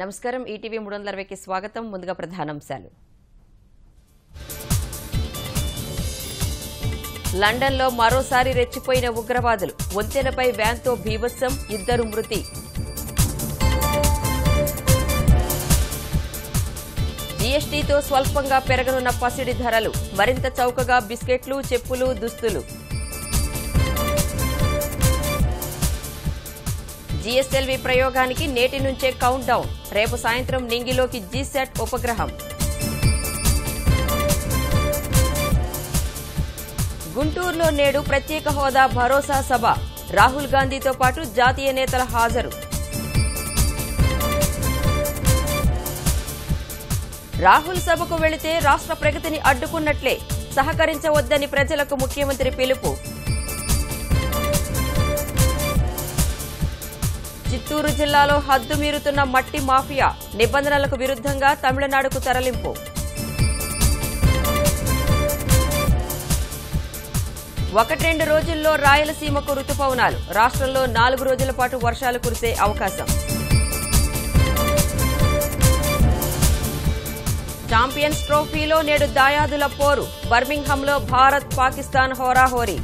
నమస్కారం ఈటీవీ 360కి స్వాగతం. ముందుగా ప్రధానాంశాలు. లండన్లో మరోసారి రెచ్చిపోయిన ఉగ్రవాదులు. వంతెనపై వ్యాన్తో బీభత్సం, 2 మృతి. జీఎస్టీతో స్వల్పంగా పెరగనున్న పసిడి ధరలు. మరింత చౌకగా బిస్కెట్లు, చెప్పులు, దుస్తులు. జీఎస్ఎల్వీ ప్రయోగానికి నేటి నుంచే కౌంట్ డౌన్. రేపు సాయంత్రం నింగిలోకి జీశాట్ ఉపగ్రహం. గుంటూరులో నేడు ప్రత్యేక హోదా భరోసా సభ. రాహుల్ గాంధీతో పాటు జాతీయ నేతల హాజరు. రాహుల్ సభకు వెళితే రాష్ట్ర ప్రగతిని అడ్డుకున్నట్లే. సహకరించవద్దని ప్రజలకు ముఖ్యమంత్రి పిలుపు. చిత్తూరు జిల్లాలో హద్దు మీరుతున్న మట్టి మాఫియా. నిబంధనలకు విరుద్ధంగా తమిళనాడుకు తరలింపు. ఒకటి-రెండు రోజుల్లో రాయలసీమకు రుతుపవనాలు. రాష్ట్రంలో 4 రోజుల పాటు వర్షాలు కురిసే అవకాశం. ఛాంపియన్స్ ట్రోఫీలో నేడు దాయాదుల పోరు. బర్మింగ్హామ్లో భారత్, పాకిస్తాన్ హోరాహోరీ.